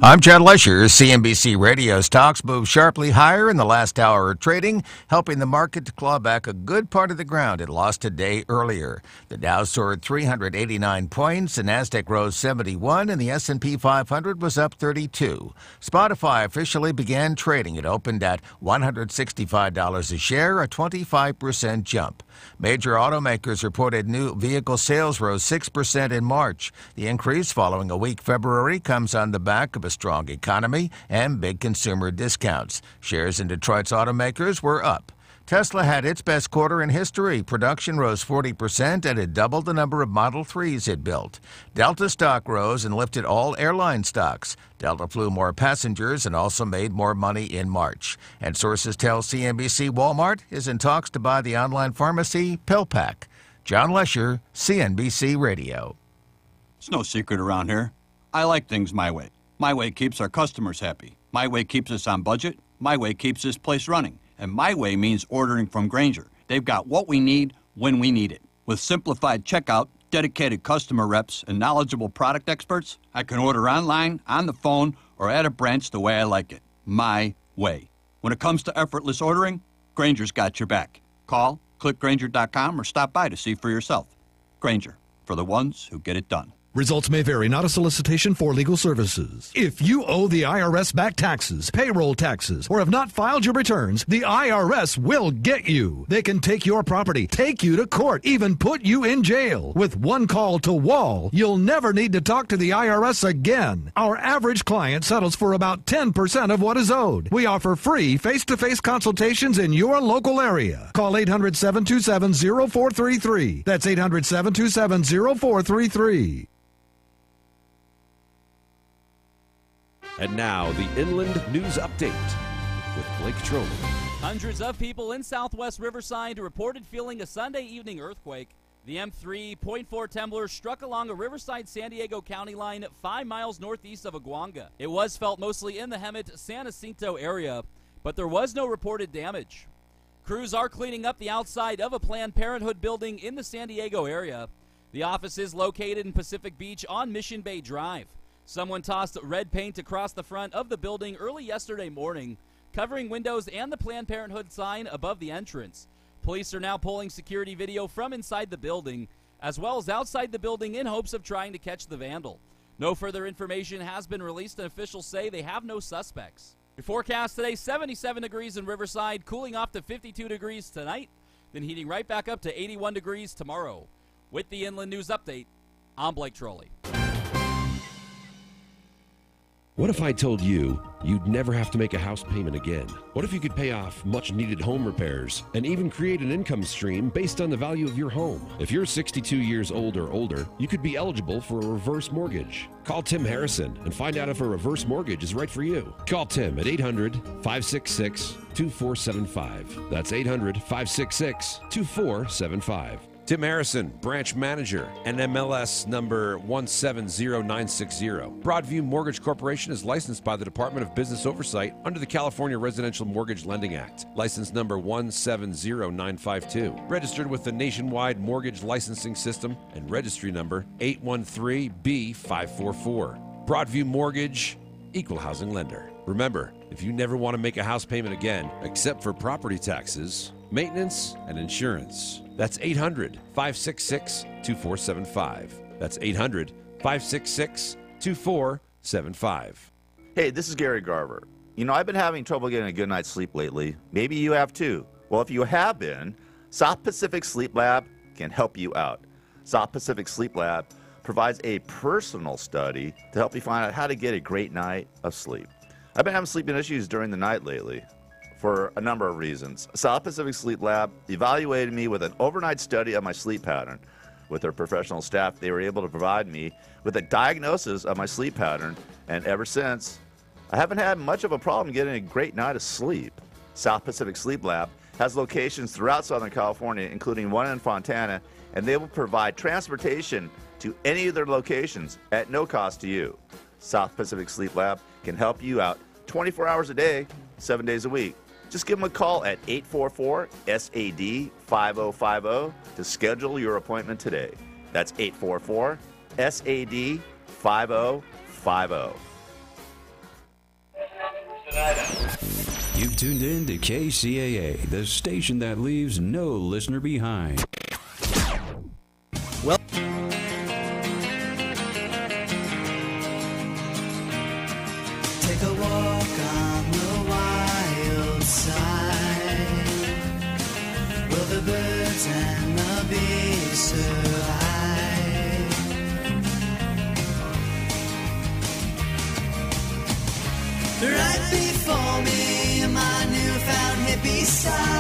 I'm Chad Lesher. CNBC Radio stocks moved sharply higher in the last hour of trading, helping the market to claw back a good part of the ground it lost a day earlier. The Dow soared 389 points, the Nasdaq rose 71, and the S&P 500 was up 32. Spotify officially began trading. It opened at $165 a share, a 25% jump. Major automakers reported new vehicle sales rose 6% in March. The increase following a weak February comes on the back of a strong economy and big consumer discounts. Shares in Detroit's automakers were up. Tesla had its best quarter in history. Production rose 40% and it doubled the number of Model 3s it built. Delta stock rose and lifted all airline stocks. Delta flew more passengers and also made more money in March. And sources tell CNBC Walmart is in talks to buy the online pharmacy PillPack. John Lesher, CNBC Radio. It's no secret around here. I like things my way. My way keeps our customers happy. My way keeps us on budget. My way keeps this place running. And my way means ordering from Grainger. They've got what we need when we need it. With simplified checkout, dedicated customer reps, and knowledgeable product experts, I can order online, on the phone, or at a branch the way I like it. My way. When it comes to effortless ordering, Grainger's got your back. Call, click Grainger.com, or stop by to see for yourself. Grainger, for the ones who get it done. Results may vary, not a solicitation for legal services. If you owe the IRS back taxes, payroll taxes, or have not filed your returns, the IRS will get you. They can take your property, take you to court, even put you in jail. With one call to Wall, you'll never need to talk to the IRS again. Our average client settles for about 10% of what is owed. We offer free face-to-face consultations in your local area. Call 800-727-0433. That's 800-727-0433. And now, the Inland News Update with Blake Trolley. Hundreds of people in southwest Riverside reported feeling a Sunday evening earthquake. The M3.4 tremor struck along a Riverside-San Diego county line 5 miles northeast of Aguanga. It was felt mostly in the Hemet-San Jacinto area, but there was no reported damage. Crews are cleaning up the outside of a Planned Parenthood building in the San Diego area. The office is located in Pacific Beach on Mission Bay Drive. Someone tossed red paint across the front of the building early yesterday morning, covering windows and the Planned Parenthood sign above the entrance. Police are now pulling security video from inside the building, as well as outside the building in hopes of trying to catch the vandal. No further information has been released, and officials say they have no suspects. Your forecast today, 77 degrees in Riverside, cooling off to 52 degrees tonight, then heating right back up to 81 degrees tomorrow. With the Inland News Update, I'm Blake Trolley. What if I told you you'd never have to make a house payment again? What if you could pay off much-needed home repairs and even create an income stream based on the value of your home? If you're 62 years old or older, you could be eligible for a reverse mortgage. Call Tim Harrison and find out if a reverse mortgage is right for you. Call Tim at 800-566-2475. That's 800-566-2475. Tim Harrison, branch manager, NMLS number 170960. Broadview Mortgage Corporation is licensed by the Department of Business Oversight under the California Residential Mortgage Lending Act. License number 170952. Registered with the Nationwide Mortgage Licensing System and registry number 813B544. Broadview Mortgage, equal housing lender. Remember, if you never want to make a house payment again, except for property taxes, maintenance, and insurance, that's 800-566-2475. That's 800-566-2475. Hey, this is Gary Garver. You know, I've been having trouble getting a good night's sleep lately. Maybe you have too. Well, if you have been, South Pacific Sleep Lab can help you out. South Pacific Sleep Lab provides a personal study to help you find out how to get a great night of sleep. I've been having sleeping issues during the night lately for a number of reasons. South Pacific Sleep Lab evaluated me with an overnight study of my sleep pattern. With their professional staff, they were able to provide me with a diagnosis of my sleep pattern, and ever since, I haven't had much of a problem getting a great night of sleep. South Pacific Sleep Lab has locations throughout Southern California, including one in Fontana, and they will provide transportation to any of their locations at no cost to you. South Pacific Sleep Lab can help you out 24 hours a day, 7 days a week. Just give them a call at 844-SAD-5050 to schedule your appointment today. That's 844-SAD-5050. You've tuned in to KCAA, the station that leaves no listener behind. Well, take a walk on the wild side. Will the birds and the bees survive? Right before me, my newfound hippie side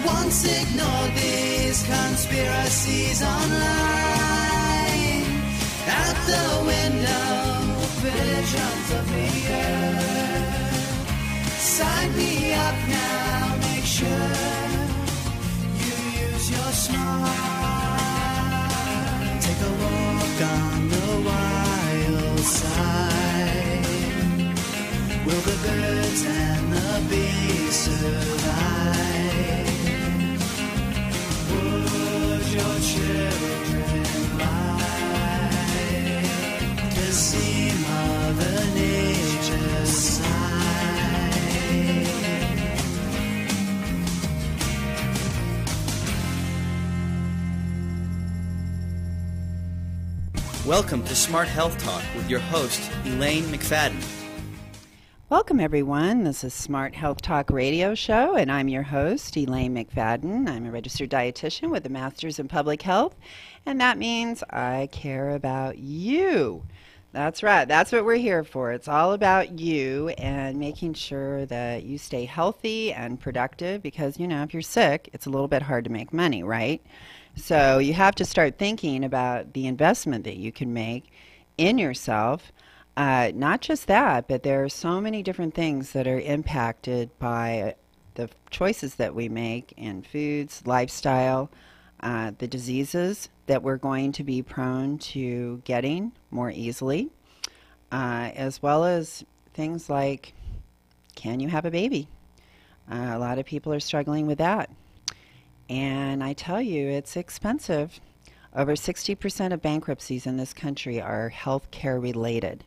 once ignored these conspiracies online. Out the window, visions of the earth. Sign me up now, make sure you use your smart. Take a walk on the wild side. Will the birds and the bees survive? Would your children lie to see Mother Nature sigh? Welcome to Smart Health Talk with your host, Elaine McFadden. Welcome, everyone. This is Smart Health Talk Radio Show, and I'm your host, Elaine McFadden. I'm a registered dietitian with a master's in public health, and that means I care about you. That's right. That's what we're here for. It's all about you and making sure that you stay healthy and productive because, you know, if you're sick, it's a little bit hard to make money, right? So you have to start thinking about the investment that you can make in yourself. Not just that, but there are so many different things that are impacted by the choices that we make in foods, lifestyle, the diseases that we're going to be prone to getting more easily, as well as things like, can you have a baby? A lot of people are struggling with that. And I tell you, it's expensive. Over 60% of bankruptcies in this country are health care related.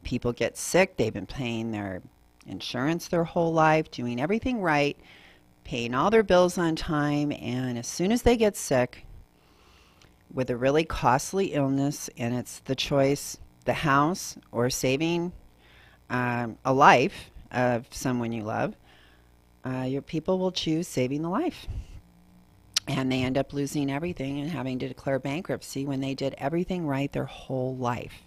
People get sick, they've been paying their insurance their whole life, doing everything right, paying all their bills on time, and as soon as they get sick with a really costly illness, and it's the choice, the house or saving a life of someone you love, your people will choose saving the life. And they end up losing everything and having to declare bankruptcy when they did everything right their whole life.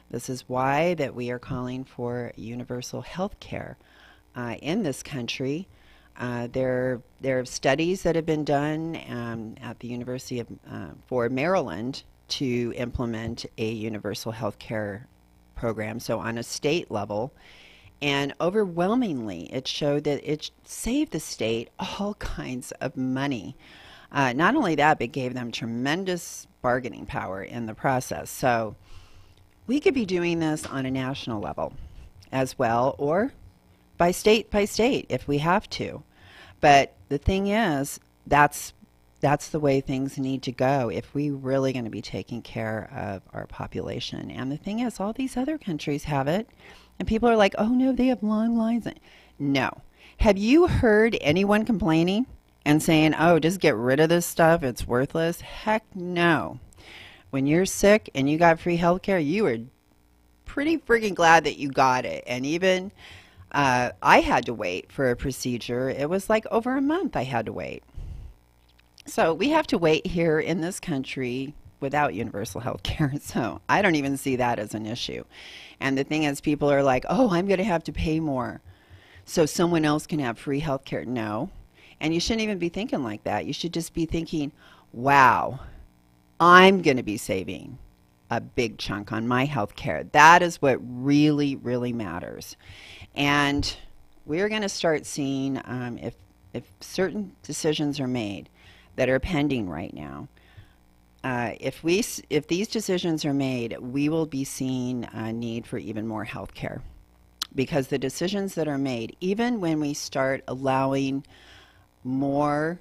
This is why that we are calling for universal health care in this country. There are studies that have been done at the University of for Maryland to implement a universal health care program, so on a state level. And overwhelmingly, it showed that it saved the state all kinds of money. Not only that, but gave them tremendous bargaining power in the process. So we could be doing this on a national level as well, or by state if we have to. But the thing is, that's the way things need to go if we really going to be taking care of our population. And the thing is, all these other countries have it, and people are like, oh no, they have long lines. No. Have you heard anyone complaining and saying, oh, just get rid of this stuff, it's worthless? Heck no. When you're sick and you got free health care, you are pretty freaking glad that you got it. And even I had to wait for a procedure. It was like over a month I had to wait. So we have to wait here in this country without universal health care. So I don't even see that as an issue. And the thing is, people are like, oh, I'm going to have to pay more so someone else can have free health care. No. And you shouldn't even be thinking like that. You should just be thinking, wow, I'm going to be saving a big chunk on my health care. That is what really, really matters. And we're going to start seeing if certain decisions are made that are pending right now. If these decisions are made, we will be seeing a need for even more health care. Because the decisions that are made, even when we start allowing more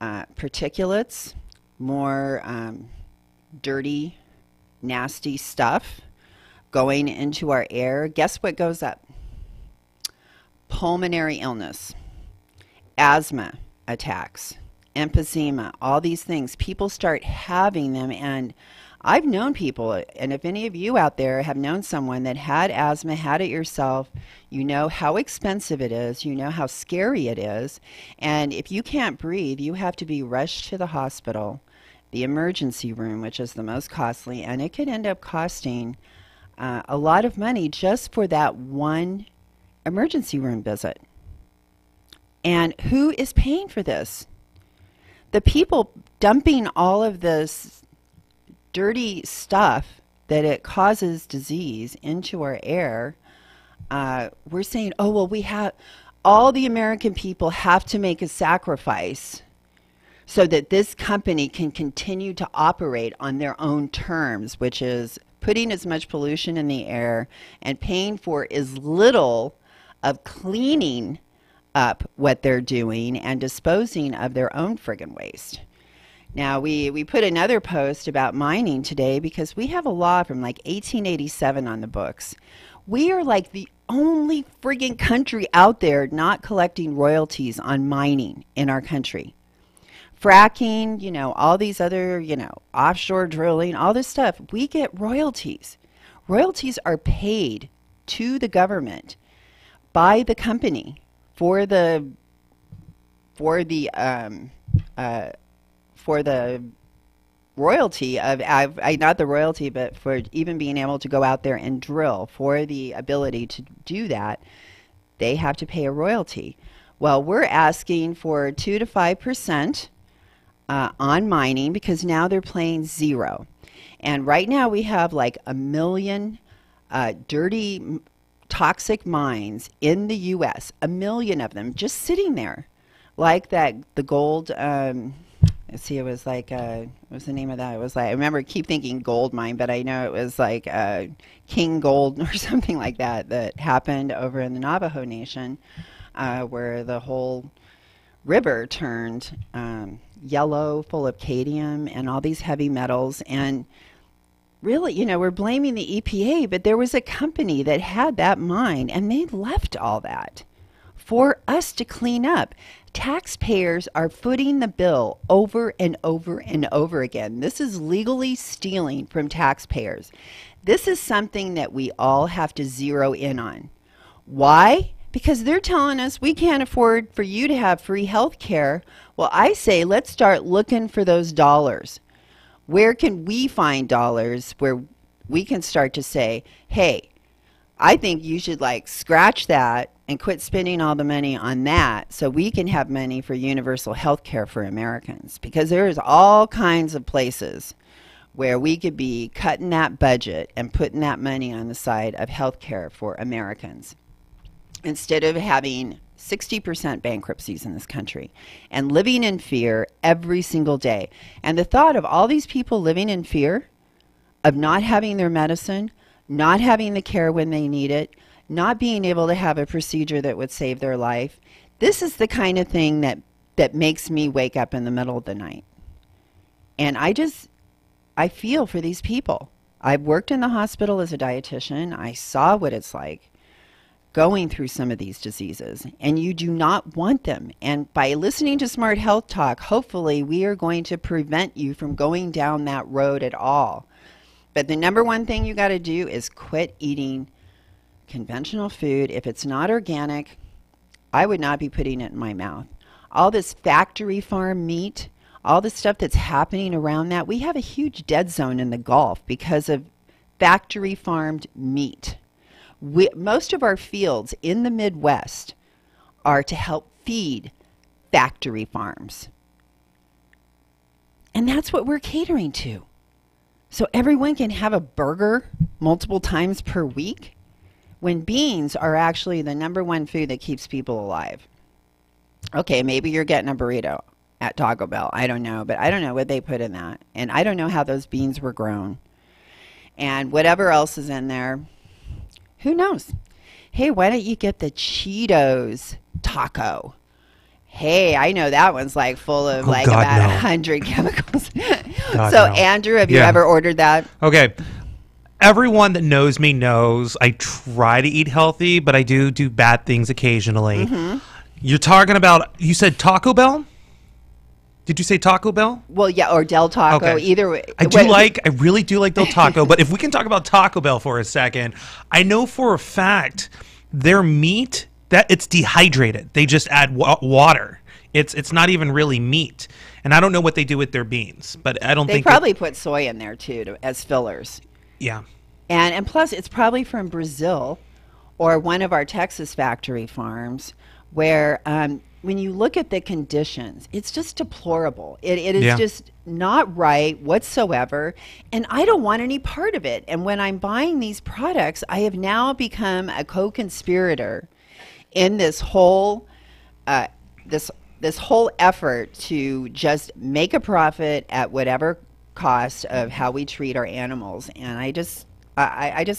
particulates, more dirty, nasty stuff going into our air, guess what goes up? pulmonary illness, asthma attacks, emphysema, all these things, people start having them. And I've known people, and if any of you out there have known someone that had asthma, had it yourself, you know how expensive it is, you know how scary it is. And if you can't breathe, you have to be rushed to the hospital, the emergency room, which is the most costly, and it could end up costing a lot of money just for that one emergency room visit. And who is paying for this? The people dumping all of this dirty stuff that it causes disease into our air. We're saying, oh, well, we have, all the American people have to make a sacrifice so that this company can continue to operate on their own terms, which is putting as much pollution in the air and paying for as little of cleaning up what they're doing and disposing of their own friggin' waste. Now, we put another post about mining today because we have a law from like 1887 on the books. We are like the only friggin' country out there not collecting royalties on mining in our country. Fracking, all these other, offshore drilling, all this stuff, we get royalties. Royalties are paid to the government by the company for the royalty of, not the royalty, but for even being able to go out there and drill, for the ability to do that, they have to pay a royalty. Well, we're asking for 2 to 5% on mining because now they're paying 0. And right now we have like 1 million dirty, toxic mines in the U.S., 1 million of them just sitting there. Like that, the gold, let's see, it was like, what was the name of that? It was like, I remember, keep thinking gold mine, but I know it was like King Gold or something like that happened over in the Navajo Nation, where the whole river turned yellow, full of cadmium and all these heavy metals. And really, we're blaming the EPA, but there was a company that had that mine, and they left all that for us to clean up. Taxpayers are footing the bill over and over and over again. This is legally stealing from taxpayers. This is something that we all have to zero in on. Why? Because they're telling us we can't afford for you to have free health care. Well, I say let's start looking for those dollars. Where can we find dollars where we can start to say, hey, I think you should scratch that and quit spending all the money on that so we can have money for universal health care for Americans. Because there's all kinds of places where we could be cutting that budget and putting that money on the side of health care for Americans, instead of having 60% bankruptcies in this country and living in fear every single day. And the thought of all these people living in fear of not having their medicine, not having the care when they need it, not being able to have a procedure that would save their life, this is the kind of thing that makes me wake up in the middle of the night. And I feel for these people. I've worked in the hospital as a dietitian. I saw what it's like going through some of these diseases, and you do not want them. And by listening to Smart Health Talk, hopefully we are going to prevent you from going down that road at all. But the number one thing you got to do is quit eating conventional food. If it's not organic, I would not be putting it in my mouth. All this factory farm meat, all the stuff that's happening around that, we have a huge dead zone in the Gulf because of factory farmed meat. Most of our fields in the Midwest are to help feed factory farms. And that's what we're catering to. So everyone can have a burger multiple times per week, when beans are actually the number one food that keeps people alive. Okay, maybe you're getting a burrito at Taco Bell. I don't know, but I don't know what they put in that. And I don't know how those beans were grown. And whatever else is in there, who knows? Hey, why don't you get the Cheetos taco? Hey, I know that one's full of about 100 chemicals. So, no. Andrew, have you ever ordered that? Okay. everyone that knows me knows I try to eat healthy, but I do bad things occasionally. Mm-hmm. You're talking about, you said Taco Bell? Did you say Taco Bell? Well, yeah, or Del Taco, Okay. either way. I really do like Del Taco, but if we can talk about Taco Bell for a second, I know for a fact their meat, that it's dehydrated. They just add water. It's not even really meat. And I don't know what they do with their beans, but I don't think... They probably put soy in there, too, as fillers. Yeah. And plus, it's probably from Brazil or one of our Texas factory farms where... when you look at the conditions, it's just deplorable. It is just not right whatsoever, and I don't want any part of it. And when I'm buying these products, I have now become a co-conspirator in this whole this whole effort to just make a profit at whatever cost of how we treat our animals. And I just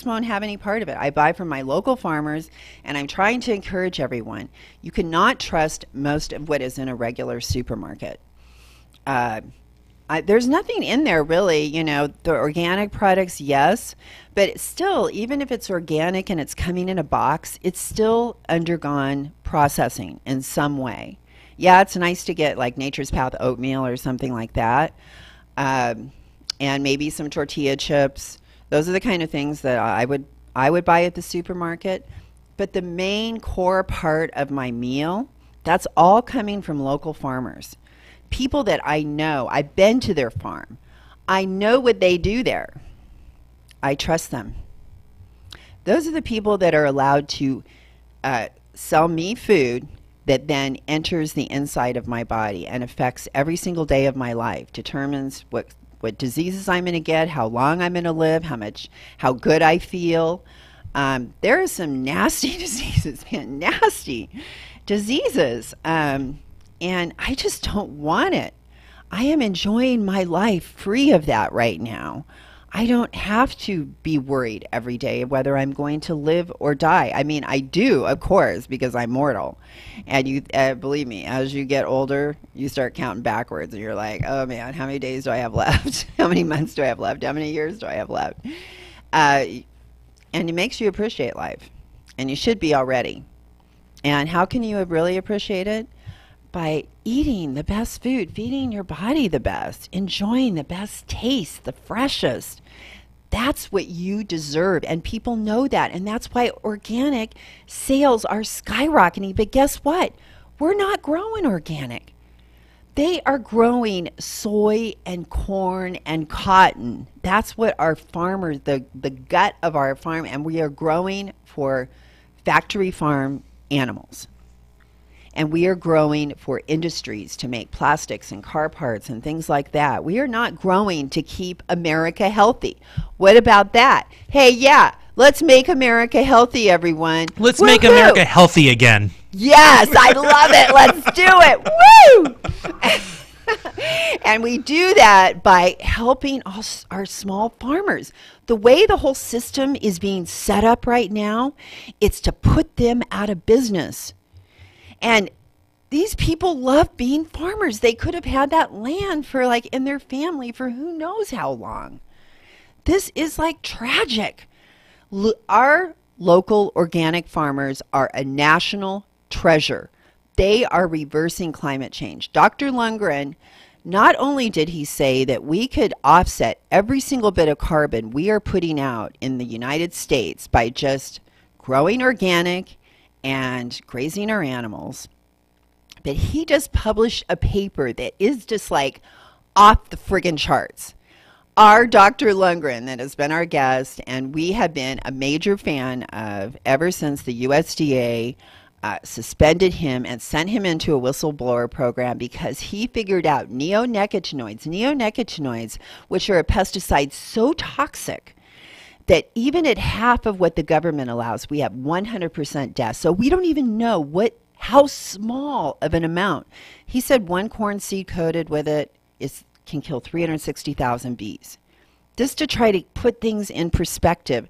won't have any part of it. I buy from my local farmers, and I'm trying to encourage everyone. You cannot trust most of what is in a regular supermarket. There's nothing in there really, the organic products, yes, but still, even if it's organic and it's coming in a box, it's still undergone processing in some way. Yeah, it's nice to get like Nature's Path oatmeal or something like that, and maybe some tortilla chips. Those are the kind of things that I would buy at the supermarket. But the main core part of my meal, that's all coming from local farmers. People that I know. I've been to their farm. I know what they do there. I trust them. Those are the people that are allowed to sell me food that then enters the inside of my body and affects every single day of my life, determines what diseases I'm going to get, how long I'm going to live, how good I feel. There are some nasty diseases, man, nasty diseases. And I just don't want it. I am enjoying my life free of that right now. I don't have to be worried every day whether I'm going to live or die. I mean, I do, of course, because I'm mortal. And you believe me, as you get older, you start counting backwards, and you're like, oh man, how many days do I have left? How many months do I have left? How many years do I have left? And it makes you appreciate life, and you should be already. And how can you really appreciate it? By eating the best food, feeding your body the best, enjoying the best taste, the freshest. That's what you deserve, and people know that, and that's why organic sales are skyrocketing. But guess what? We're not growing organic. They are growing soy and corn and cotton. That's what our farmers, the gut of our farm, and we are growing for factory farm animals. And we are growing for industries to make plastics and car parts and things like that. We are not growing to keep America healthy. What about that? Hey, yeah, let's make America healthy, everyone. Let's make America healthy again. Yes, I love it. Let's do it. Woo! And we do that by helping our small farmers. The way the whole system is being set up right now, it's to put them out of business. And these people love being farmers. They could have had that land for in their family for who knows how long. This is tragic. Our local organic farmers are a national treasure. They are reversing climate change. Dr. Lundgren, not only did he say that we could offset every single bit of carbon we are putting out in the United States by just growing organic and grazing our animals, but he just published a paper that is just off the friggin' charts. Our Dr. Lundgren, that has been our guest, and we have been a major fan of ever since the USDA suspended him and sent him into a whistleblower program because he figured out neonicotinoids, which are a pesticide so toxic that even at half of what the government allows, we have 100% death. So we don't even know how small of an amount. He said one corn seed coated with it can kill 360,000 bees. just to try to put things in perspective.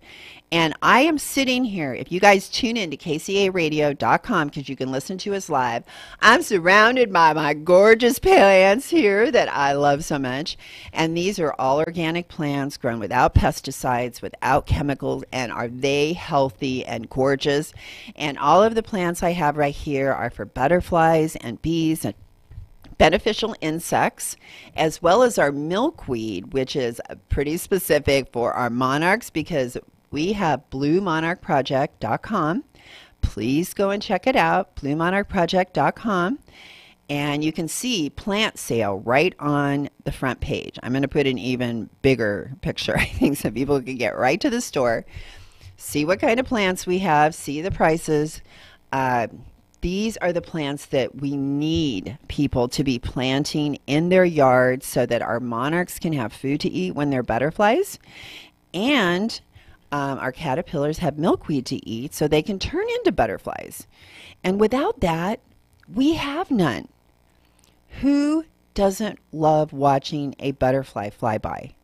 And I am sitting here, if you guys tune in to KCARadio.com, because you can listen to us live, I'm surrounded by my gorgeous plants here that I love so much. And these are all organic plants grown without pesticides, without chemicals, and are they healthy and gorgeous. And all of the plants I have right here are for butterflies and bees and beneficial insects, as well as our milkweed, which is pretty specific for our monarchs, because we have bluemonarchproject.com. Please go and check it out, bluemonarchproject.com. And you can see plant sale right on the front page. I'm going to put an even bigger picture, I think, so people can get right to the store, see what kind of plants we have, see the prices. These are the plants that we need people to be planting in their yards so that our monarchs can have food to eat when they're butterflies. And our caterpillars have milkweed to eat so they can turn into butterflies. And without that, we have none. Who doesn't love watching a butterfly fly by?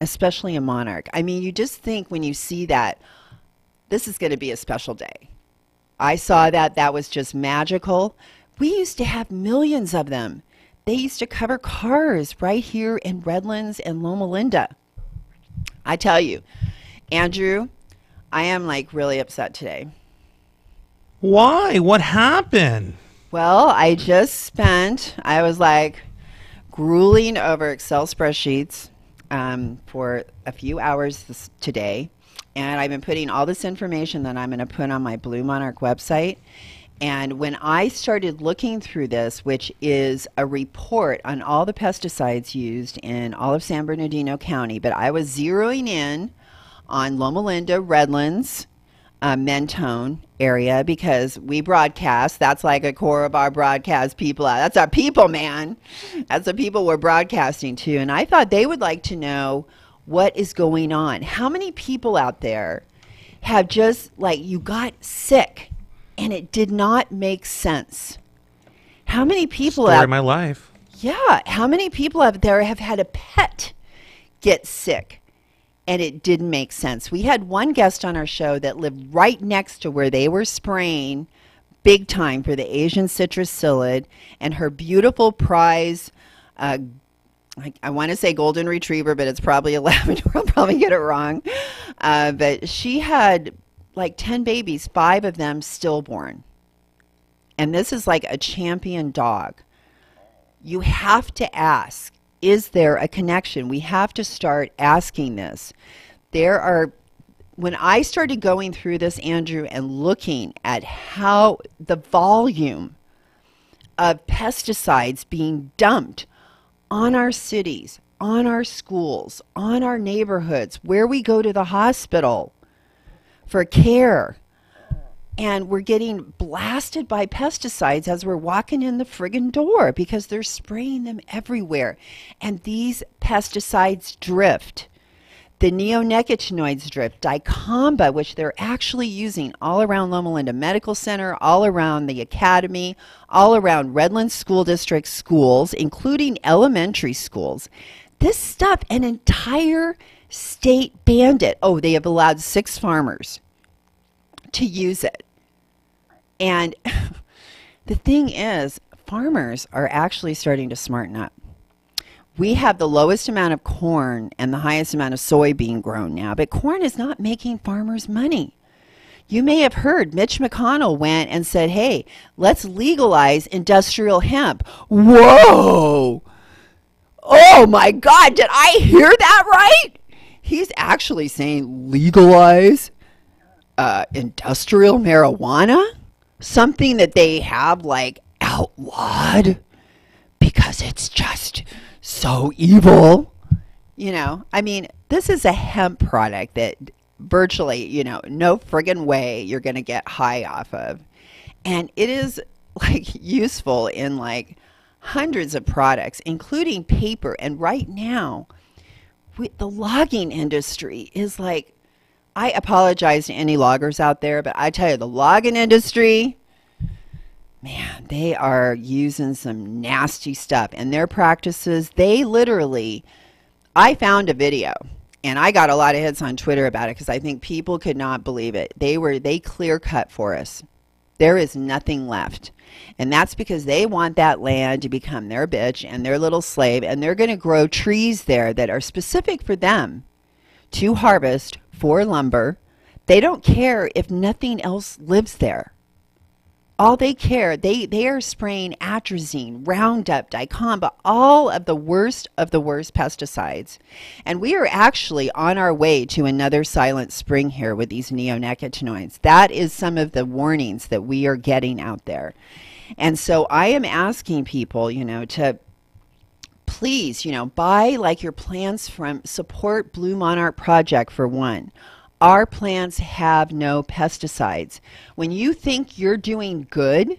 Especially a monarch. I mean, you just think when you see that, this is going to be a special day. I saw that. That was just magical. We used to have millions of them. They used to cover cars right here in Redlands and Loma Linda. I tell you, Andrew, I am like really upset today. Why? What happened? Well, I was like grueling over Excel spreadsheets for a few hours today. And I've been putting all this information that I'm going to put on my Blue Monarch website. And when I started looking through this, which is a report on all the pesticides used in all of San Bernardino County, but I was zeroing in on Loma Linda, Redlands, Mentone area, because we broadcast. That's like a core of our broadcast people. That's our people, man. That's the people we're broadcasting to. And I thought they would like to know what is going on. How many people out there have just, like, you got sick and it did not make sense? How many people Story of my life. Yeah. How many people out there have had a pet get sick and it didn't make sense? We had one guest on our show that lived right next to where they were spraying big time for the Asian citrus psyllid, and her beautiful prize, I want to say golden retriever, but it's probably a Labrador. I'll probably get it wrong. But she had like 10 babies, 5 of them stillborn. And this is like a champion dog. You have to ask, is there a connection? We have to start asking this. When I started going through this, Andrew, and looking at how the volume of pesticides being dumped on our cities, on our schools, on our neighborhoods, where we go to the hospital for care. And we're getting blasted by pesticides as we're walking in the friggin' door because they're spraying them everywhere. And these pesticides drift. The neonicotinoids drift, dicamba, which they're actually using all around Loma Linda Medical Center, all around the academy, all around Redlands School District schools, including elementary schools. This stuff, an entire state banned it. Oh, they have allowed 6 farmers to use it. And the thing is, farmers are actually starting to smarten up. We have the lowest amount of corn and the highest amount of soy being grown now, but corn is not making farmers money. You may have heard Mitch McConnell went and said, hey, let's legalize industrial hemp. Whoa! Oh my God, did I hear that right? He's actually saying legalize industrial marijuana? Something that they have like outlawed because it's just so evil. You know, I mean, this is a hemp product that virtually, no friggin' way you're going to get high off of. And it is like useful in like hundreds of products, including paper. And right now, the logging industry is like, I apologize to any loggers out there, but I tell you, the logging industry, man, they are using some nasty stuff. And their practices, they literally I found a video, and I got a lot of hits on Twitter about it because I think people could not believe it. They clear cut for us. There is nothing left. And that's because they want that land to become their bitch and their little slave, and they're going to grow trees there that are specific for them to harvest for lumber. They don't care if nothing else lives there. All they care, they are spraying atrazine, Roundup, dicamba, all of the worst pesticides. And we are actually on our way to another silent spring here with these neonicotinoids. That is some of the warnings that we are getting out there. And so I am asking people, to please, buy like your plants from support Blue Monarch Project for one. Our plants have no pesticides. When you think you're doing good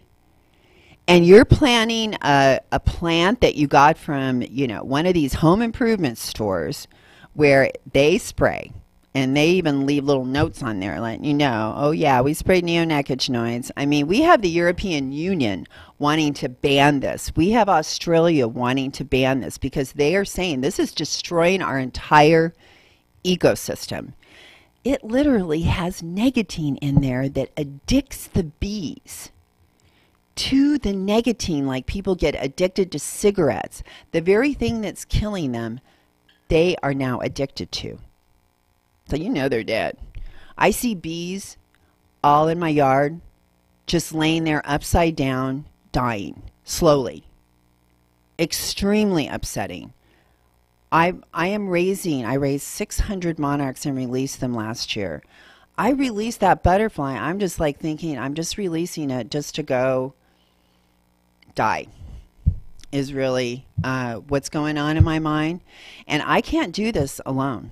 and you're planting a plant that you got from, one of these home improvement stores where they spray, and they even leave little notes on there letting you know, oh yeah, we sprayed neonicotinoids. I mean, we have the European Union wanting to ban this. We have Australia wanting to ban this because they are saying this is destroying our entire ecosystem. It literally has nicotine in there that addicts the bees to the nicotine, like people get addicted to cigarettes. The very thing that's killing them, they are now addicted to. So they're dead. I see bees all in my yard, just laying there upside down, dying slowly. Extremely upsetting. I raised 600 monarchs and released them last year. I released that butterfly. I'm just like thinking, I'm just releasing it just to go die is really what's going on in my mind. And I can't do this alone.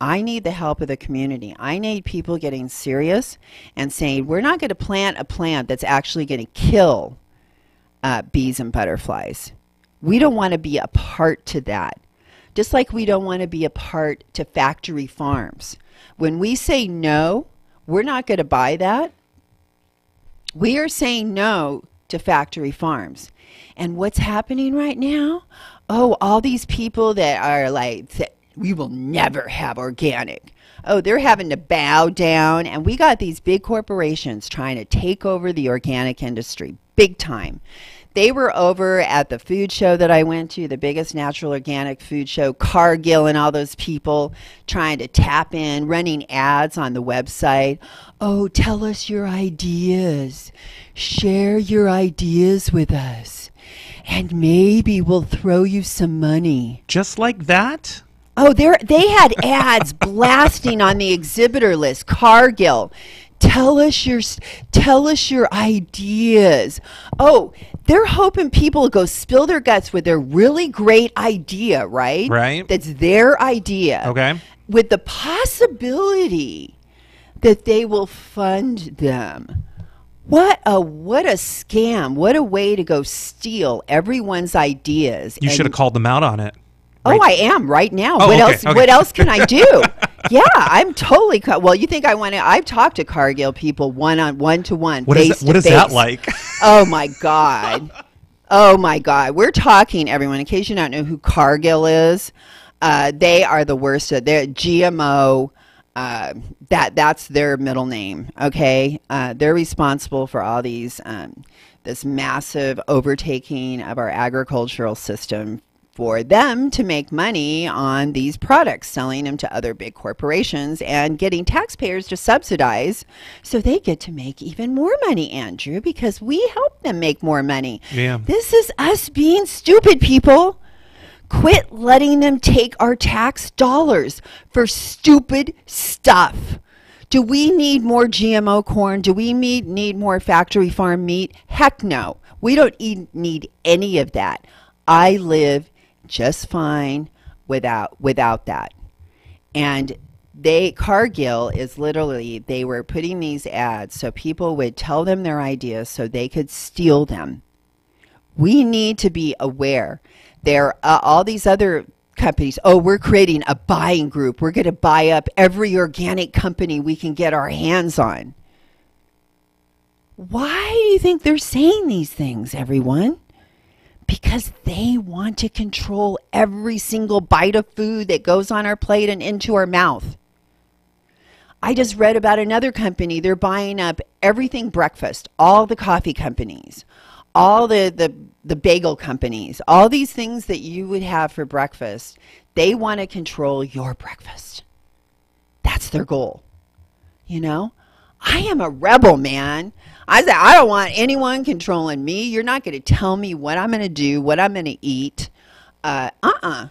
I need the help of the community. I need people getting serious and saying, we're not going to plant a plant that's actually going to kill bees and butterflies. We don't want to be a part to that. Just like we don't want to be a part to factory farms. When we say no, we're not going to buy that. We are saying no to factory farms. And what's happening right now? Oh, all these people that are like, we will never have organic. Oh, they're having to bow down. And we got these big corporations trying to take over the organic industry, big time. They were over at the food show that I went to, the biggest natural organic food show, Cargill and all those people trying to tap in, running ads on the website. Oh, tell us your ideas. Share your ideas with us. And maybe we'll throw you some money. Just like that? Oh, they had ads blasting on the exhibitor list. Cargill. Tell us your ideas. Oh, they're hoping people will go spill their guts with their really great idea, right? Right. That's their idea. Okay. With the possibility that they will fund them. What a scam. What a way to go steal everyone's ideas. You should have called them out on it. Right? Oh, I am right now. Oh, What else can I do? Yeah, I'm totally. Well, you think I want to? I've talked to Cargill people one-to-one, face to face. What is that like? Oh my God. Oh my God. We're talking, everyone. In case you don't know who Cargill is, they are the worst. They're GMO. That's their middle name. Okay, they're responsible for all these this massive overtaking of our agricultural system, for them to make money on these products, selling them to other big corporations and getting taxpayers to subsidize so they get to make even more money, Andrew, because we help them make more money. Yeah. This is us being stupid, people. Quit letting them take our tax dollars for stupid stuff. Do we need more GMO corn? Do we need more factory farm meat? Heck no. We don't need any of that. I live just fine without that. And Cargill is literally, they were putting these ads so people would tell them their ideas so they could steal them. We need to be aware. There are all these other companies. Oh, we're creating a buying group. We're going to buy up every organic company we can get our hands on. Why do you think they're saying these things, everyone? because they want to control every single bite of food that goes on our plate and into our mouth. I just read about another company. They're buying up everything breakfast, all the coffee companies, all the bagel companies, all these things that you would have for breakfast. They want to control your breakfast. That's their goal. You know, I am a rebel, man. I say, I don't want anyone controlling me. You're not going to tell me what I'm going to do, what I'm going to eat. And,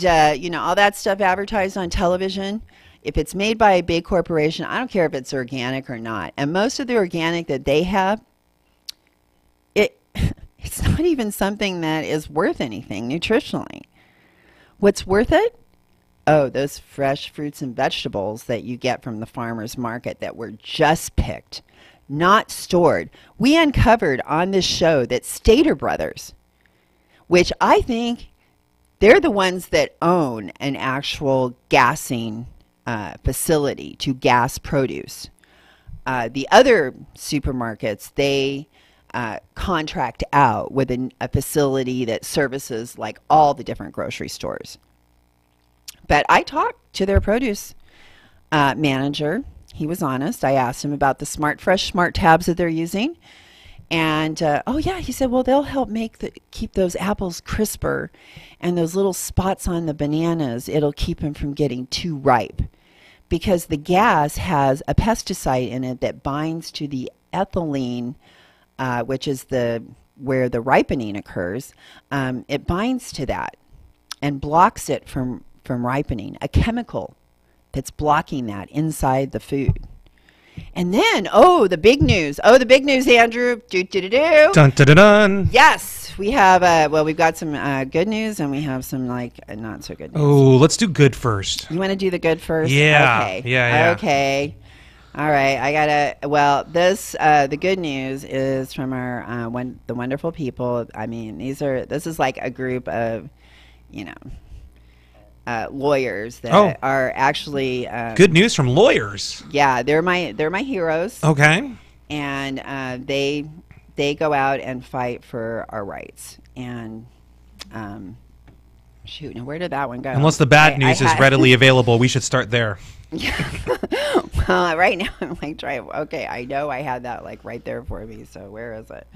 you know, all that stuff advertised on television, if it's made by a big corporation, I don't care if it's organic or not. And most of the organic that they have, it's not even something that is worth anything nutritionally. What's worth it? Oh, those fresh fruits and vegetables that you get from the farmer's market that were just picked, not stored. We uncovered on this show that Stater Brothers, which I think they're the ones that own an actual gassing facility to gas produce. The other supermarkets, they contract out with a facility that services like all the different grocery stores. But I talked to their produce manager. He was honest. I asked him about the Fresh Smart tabs that they're using. And, oh yeah, he said, well, they'll help keep those apples crisper, and those little spots on the bananas, it'll keep them from getting too ripe. Because the gas has a pesticide in it that binds to the ethylene, which is where the ripening occurs. It binds to that and blocks it from ripening, a chemical that's blocking that inside the food. And then, the big news. Oh, the big news, Andrew. Dun, dun, dun, dun. Yes, we have, we've got some good news, and we have some, not so good news. Oh, let's do good first. You want to do the good first? Yeah. Okay. Yeah. Okay. All right. The good news is from our, the wonderful people. I mean, this is like a group of, lawyers that are actually good news from lawyers. Yeah, they're my heroes. Okay. And they go out and fight for our rights. And shoot, now where did that one go? Unless the bad news is readily available, we should start there. Well, right now I'm like trying. Okay, I know I had that right there for me. So where is it?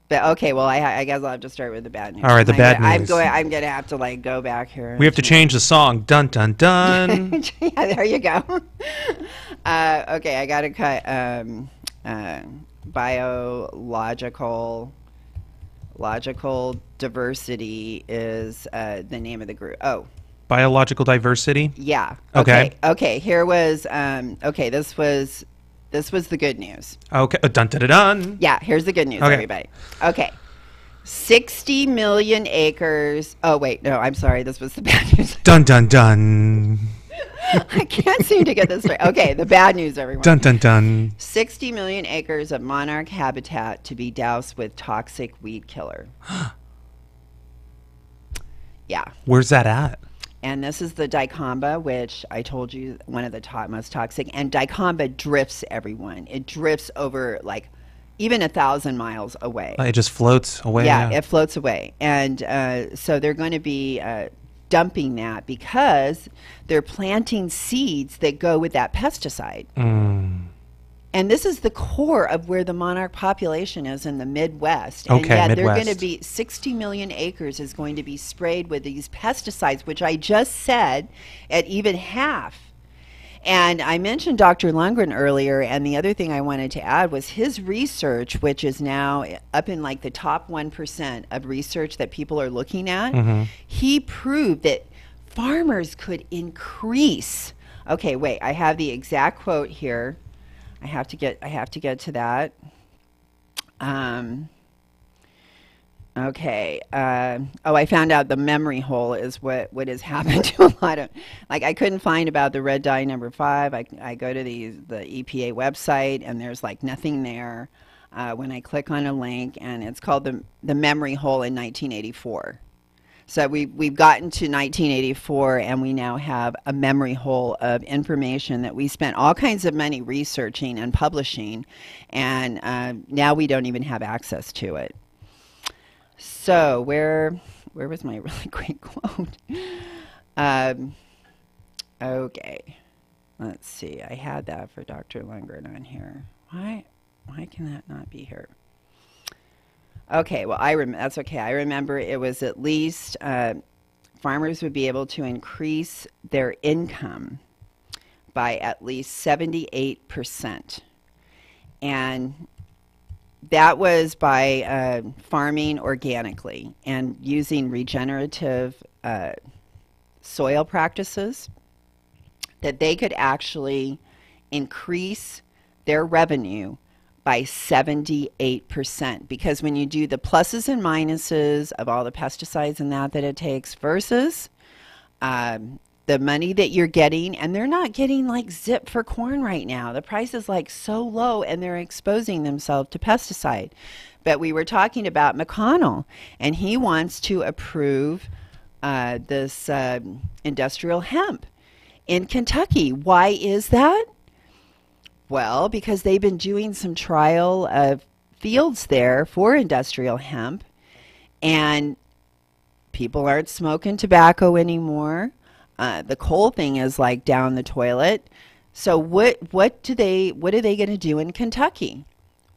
But okay, well, I guess I'll have to start with the bad news. All right, the bad news. I'm gonna have to go back here. We have to change the song. Dun dun dun. Yeah, there you go. Okay, I gotta cut biological diversity is the name of the group. Oh. Biological diversity. Yeah. Okay. Okay. Here was This was the good news. Okay. Dun, dun, dun, dun. Yeah, here's the good news, everybody. Okay. 60 million acres. Oh, wait. No, I'm sorry. This was the bad news. Dun, dun, dun. I can't seem to get this right. Okay, the bad news, everyone. Dun, dun, dun. 60 million acres of monarch habitat to be doused with toxic weed killer. Yeah. Where's that at? And this is the dicamba, which I told you one of the most toxic. And dicamba drifts, everyone. It drifts over even 1,000 miles away. It just floats away. Yeah, it floats away. And so they're going to be dumping that because they're planting seeds that go with that pesticide. And this is the core of where the monarch population is in the Midwest. And okay, yet Midwest. They're going to be 60 million acres is going to be sprayed with these pesticides, which I just said at even half. And I mentioned Dr. Lundgren earlier, and the other thing I wanted to add was his research, which is now up in the top 1% of research that people are looking at. Mm-hmm. He proved that farmers could increase. Okay, wait, I have the exact quote here. I have to get to that. Okay. I found out the memory hole is what has happened to a lot of, I couldn't find about the red dye number 5. I go to the EPA website and there's nothing there. When I click on a link, and it's called the memory hole in 1984. So we've gotten to 1984, and we now have a memory hole of information that we spent all kinds of money researching and publishing, and now we don't even have access to it. So where was my really great quote? Okay, let's see. I had that for Dr. Lundgren on here. Why can that not be here? Okay, well, that's okay. I remember it was at least farmers would be able to increase their income by at least 78%. And that was by farming organically and using regenerative soil practices, that they could actually increase their revenue by 78%, because when you do the pluses and minuses of all the pesticides and that it takes versus the money that you're getting, and they're not getting like zip for corn right now. The price is like so low, and they're exposing themselves to pesticide. But we were talking about McConnell, and he wants to approve this industrial hemp in Kentucky. Why is that? Well, because they've been doing some trial of fields there for industrial hemp, and people aren't smoking tobacco anymore. The coal thing is like down the toilet. So what are they going to do in Kentucky?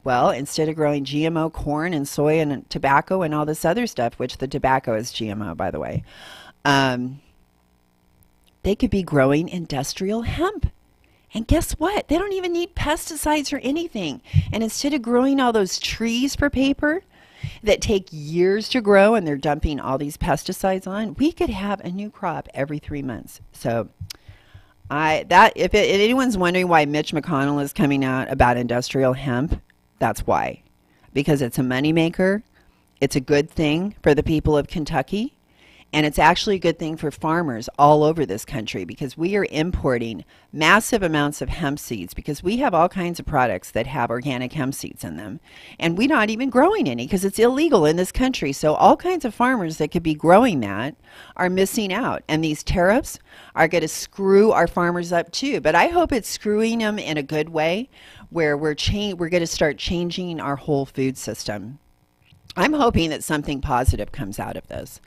Well, instead of growing GMO corn and soy and tobacco and all this other stuff, which the tobacco is GMO, by the way, they could be growing industrial hemp. And guess what? They don't even need pesticides or anything. And instead of growing all those trees for paper that take years to grow and they're dumping all these pesticides on, we could have a new crop every 3 months. So if anyone's wondering why Mitch McConnell is coming out about industrial hemp, that's why. Because it's a moneymaker. It's a good thing for the people of Kentucky. And it's actually a good thing for farmers all over this country, because we are importing massive amounts of hemp seeds, because we have all kinds of products that have organic hemp seeds in them. And we're not even growing any because it's illegal in this country. So all kinds of farmers that could be growing that are missing out. And these tariffs are going to screw our farmers up too. But I hope it's screwing them in a good way, where we're going to start changing our whole food system. I'm hoping that something positive comes out of this,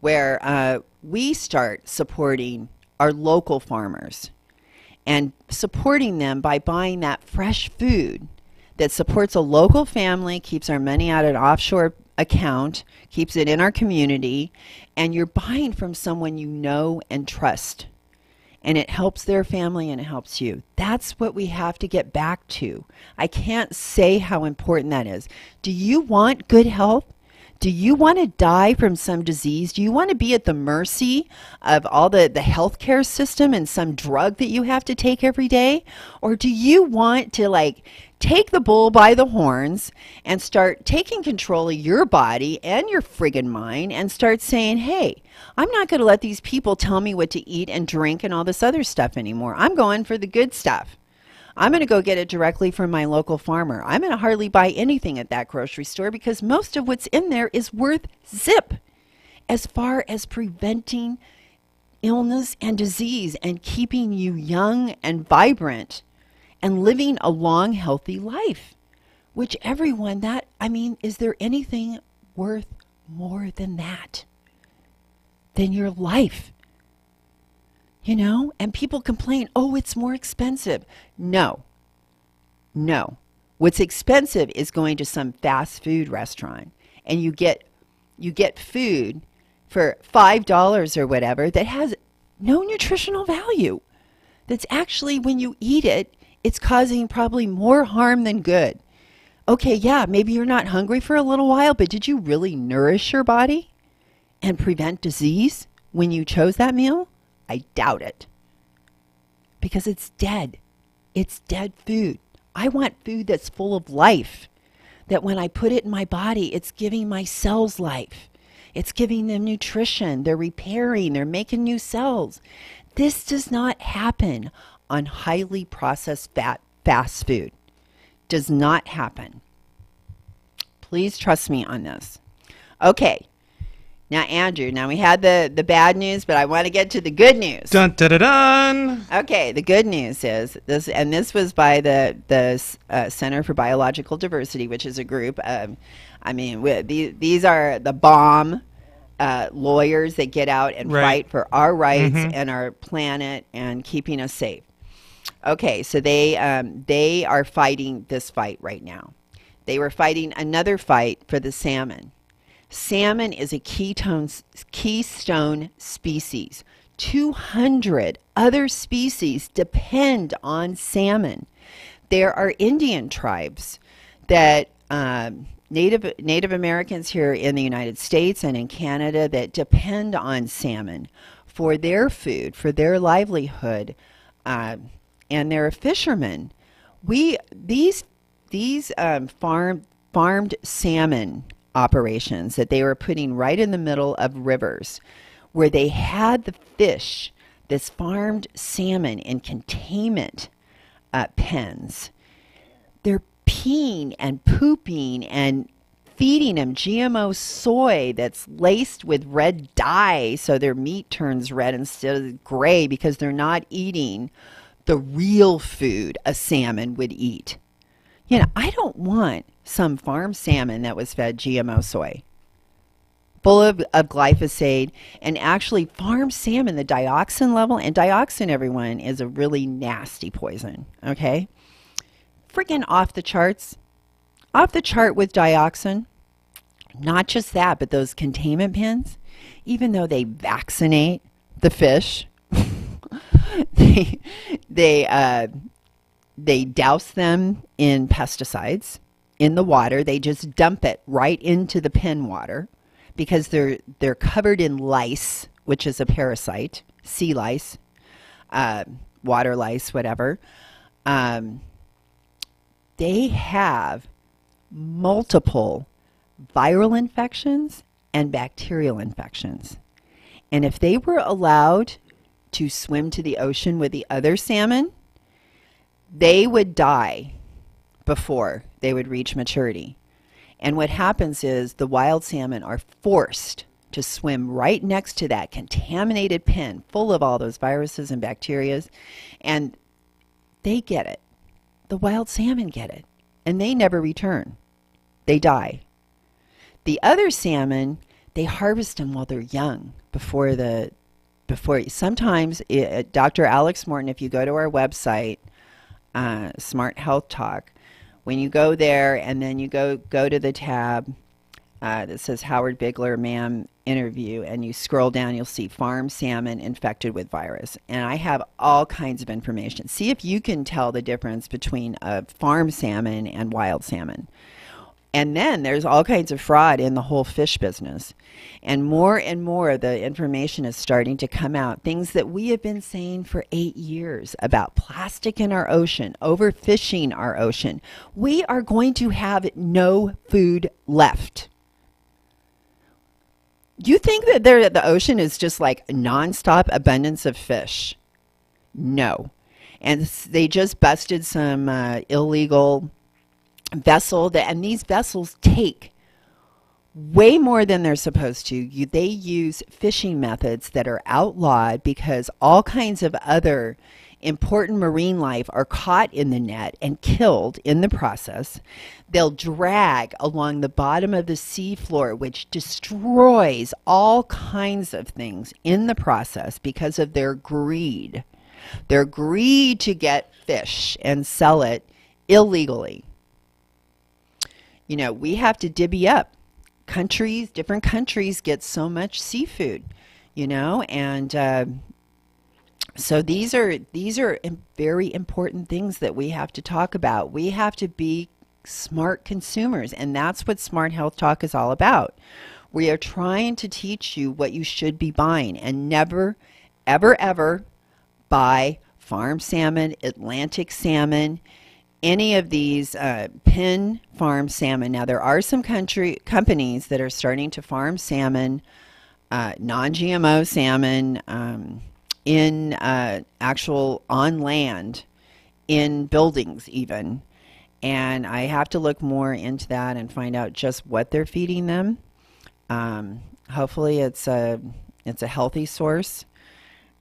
where we start supporting our local farmers and supporting them by buying that fresh food that supports a local family, keeps our money out of an offshore account, keeps it in our community, and you're buying from someone you know and trust. And it helps their family and it helps you. That's what we have to get back to. I can't say how important that is. Do you want good health? Do you want to die from some disease? Do you want to be at the mercy of all the healthcare system and some drug that you have to take every day? Or do you want to take the bull by the horns and start taking control of your body and your friggin' mind and start saying, hey, I'm not going to let these people tell me what to eat and drink and all this other stuff anymore. I'm going for the good stuff. I'm going to go get it directly from my local farmer. I'm going to hardly buy anything at that grocery store because most of what's in there is worth zip as far as preventing illness and disease and keeping you young and vibrant and living a long, healthy life, which everyone is there anything worth more than that, than your life? You know, and people complain, oh, it's more expensive. No. What's expensive is going to some fast food restaurant and you get food for $5 or whatever that has no nutritional value. That's actually, when you eat it, it's causing probably more harm than good. Okay, yeah, maybe you're not hungry for a little while, but did you really nourish your body and prevent disease when you chose that meal? I doubt it, because it's dead. It's dead food. I want food that's full of life, that when I put it in my body, it's giving my cells life. It's giving them nutrition. They're repairing. They're making new cells. This does not happen on highly processed fast food. Does not happen. Please trust me on this. Okay. Now, Andrew, we had the bad news, but I want to get to the good news. Dun, dun, dun, dun. Okay, the good news is this, and this was by the Center for Biological Diversity, which is a group. These are the bomb lawyers that get out and fight for our rights and our planet and keeping us safe. Okay, so they are fighting this fight right now. They were fighting another fight for the salmon. Salmon is a keystone species. 200 other species depend on salmon. There are Indian tribes that Native Americans here in the United States and in Canada that depend on salmon for their food, for their livelihood, and they're fishermen. These farmed salmon operations that they were putting right in the middle of rivers where they had the fish, this farmed salmon in containment pens. They're peeing and pooping and feeding them GMO soy that's laced with red dye so their meat turns red instead of gray because they're not eating the real food a salmon would eat. You know, I don't want some farm salmon that was fed GMO soy, full of glyphosate, and actually farm salmon, the dioxin level, and dioxin, everyone, is a really nasty poison, okay? Freaking off the charts. Off the chart with dioxin. Not just that, but those containment pens, even though they vaccinate the fish, they douse them in pesticides in the water. They just dump it right into the pen water because they're covered in lice, which is a parasite, sea lice, water lice, whatever. They have multiple viral infections and bacterial infections. And if they were allowed to swim to the ocean with the other salmon, they would die before they would reach maturity. And what happens is the wild salmon are forced to swim right next to that contaminated pen full of all those viruses and bacteria, and they get it. The wild salmon get it, and they never return. They die. The other salmon, they harvest them while they're young before sometimes Dr. Alex Morton, if you go to our website, Smart Health Talk, when you go there and then you go to the tab that says Howard Bigler Ma'am interview, and you scroll down, you'll see farm salmon infected with virus. And I have all kinds of information. See if you can tell the difference between a farm salmon and wild salmon. And then there's all kinds of fraud in the whole fish business. And more the information is starting to come out. Things that we have been saying for 8 years about plastic in our ocean, overfishing our ocean. We are going to have no food left. You think that the ocean is just like nonstop abundance of fish? No. And they just busted some illegal vessel, and these vessels take way more than they're supposed to. They use fishing methods that are outlawed because all kinds of other important marine life are caught in the net and killed in the process. They'll drag along the bottom of the seafloor, which destroys all kinds of things in the process because of their greed. Their greed to get fish and sell it illegally. You know, we have to divvy up. Different countries get so much seafood, you know, and so these are very important things that we have to talk about. We have to be smart consumers, and that's what Smart Health Talk is all about. We are trying to teach you what you should be buying, and never, ever, ever buy farm salmon, Atlantic salmon, any of these pen farm salmon. Now, there are some companies that are starting to farm salmon, non-GMO salmon, in actual on land, in buildings even. And I have to look more into that and find out just what they're feeding them. Hopefully it's a healthy source.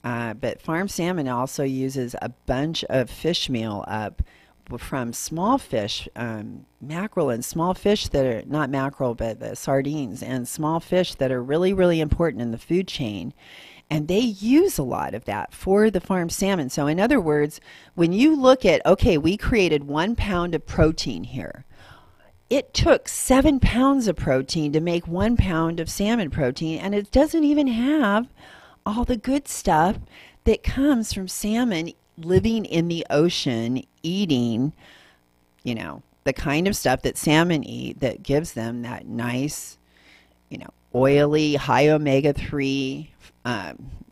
But farm salmon also uses a bunch of fish meal up from small fish, mackerel and small fish that are not mackerel, but the sardines and small fish that are really, really important in the food chain. And they use a lot of that for the farm salmon. So in other words, when you look at, okay, we created 1 pound of protein here. It took 7 pounds of protein to make 1 pound of salmon protein, and it doesn't even have all the good stuff that comes from salmon living in the ocean, eating, the kind of stuff that salmon eat that gives them that nice, oily, high omega-3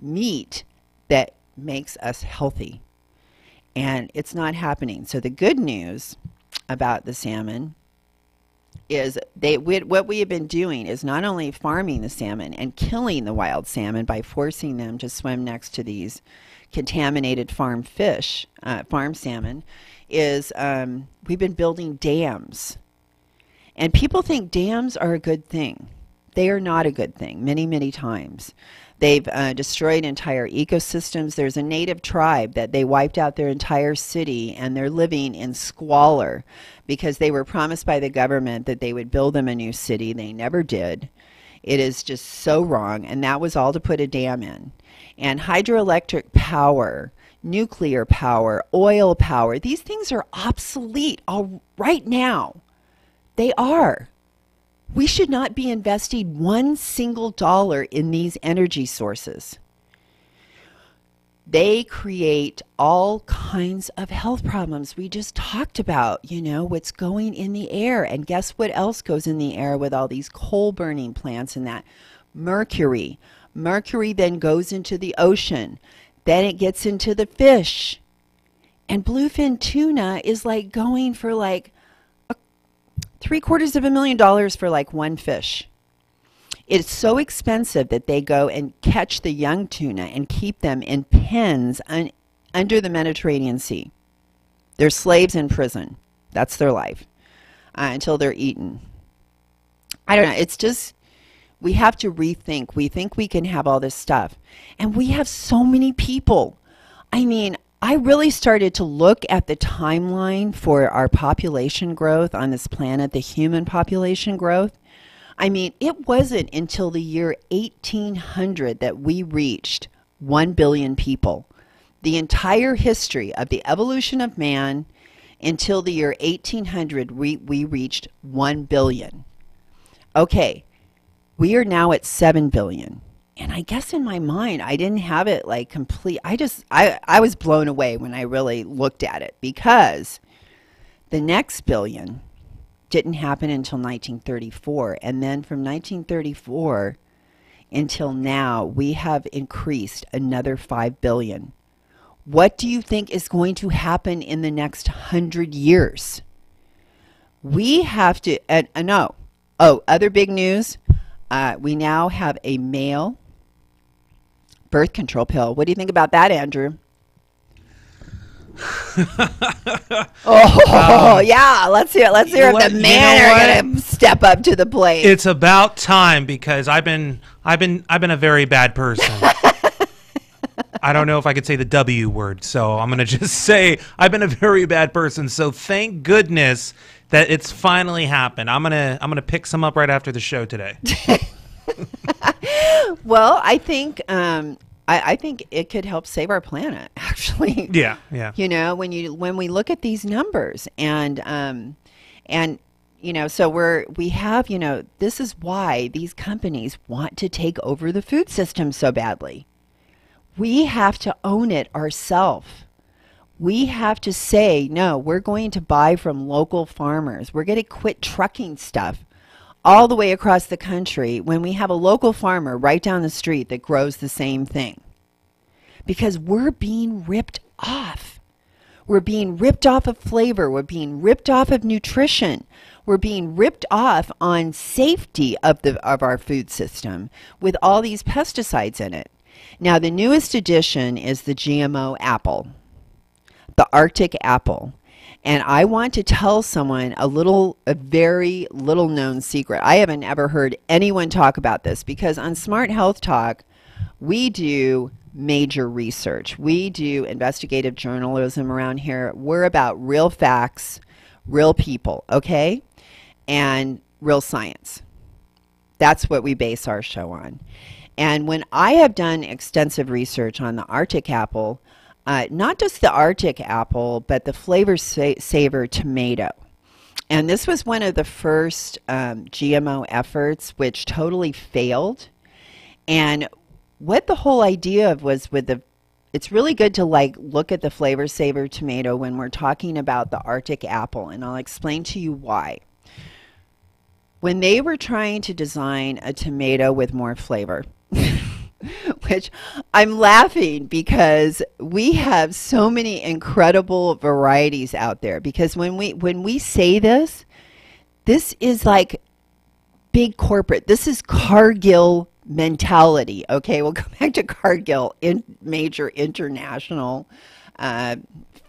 meat that makes us healthy. And it's not happening. So the good news about the salmon is what we have been doing is not only farming the salmon and killing the wild salmon by forcing them to swim next to these contaminated farm salmon, is we've been building dams. And people think dams are a good thing. They are not a good thing many, many times. They've destroyed entire ecosystems. There's a native tribe that they wiped out their entire city, and they're living in squalor because they were promised by the government that they would build them a new city. They never did. It is just so wrong, and that was all to put a dam in. And hydroelectric power, nuclear power, oil power, these things are obsolete right now. They are. We should not be investing $1 single in these energy sources. They create all kinds of health problems. We just talked about, what's going in the air. And guess what else goes in the air with all these coal burning plants and that? Mercury. Mercury then goes into the ocean. Then it gets into the fish. And bluefin tuna is going for $750,000 for one fish. It's so expensive that they go and catch the young tuna and keep them in pens under the Mediterranean Sea. They're slaves in prison. That's their life until they're eaten. I don't know. It's just, we have to rethink. We think we can have all this stuff. And we have so many people. I mean, I really started to look at the timeline for our population growth on this planet, the human population growth. I mean, it wasn't until the year 1800 that we reached 1 billion people. The entire history of the evolution of man until the year 1800, we reached 1 billion. Okay, we are now at 7 billion. And I guess in my mind, I didn't have it complete. I was blown away when I really looked at it, because the next billion didn't happen until 1934. And then from 1934 until now, we have increased another 5 billion. What do you think is going to happen in the next 100 years? We have to, no. Oh, other big news. We now have a male birth control pill. What do you think about that, Andrew? Yeah. Let's hear if the men are going to step up to the plate. It's about time, because I've been a very bad person. I don't know if I could say the W word, so I'm going to just say I've been a very bad person. So thank goodness that it's finally happened. I'm going to pick some up right after the show today. Well, I think I think it could help save our planet, actually. Yeah. When we look at these numbers, and so we have, this is why these companies want to take over the food system so badly. We have to own it ourselves. We have to say, no, we're going to buy from local farmers. We're going to quit trucking stuff all the way across the country when we have a local farmer right down the street that grows the same thing. Because we're being ripped off. We're being ripped off of flavor. We're being ripped off of nutrition. We're being ripped off on safety of our food system with all these pesticides in it. Now, the newest addition is the GMO apple, the Arctic apple. And I want to tell someone a very little known secret. I haven't ever heard anyone talk about this, because on Smart Health Talk, we do major research. We do investigative journalism around here. We're about real facts, real people, okay? And real science. That's what we base our show on. And when I have done extensive research on the Arctic apple, not just the Arctic apple, but the Flavor Saver tomato. And this was one of the first GMO efforts, which totally failed. And what the whole idea of was it's really good to look at the Flavor Saver tomato when we're talking about the Arctic apple, and I'll explain to you why. When they were trying to design a tomato with more flavor, which I'm laughing because we have so many incredible varieties out there, because when we say this is like big corporate. This is Cargill mentality. Okay, we'll go back to Cargill, major international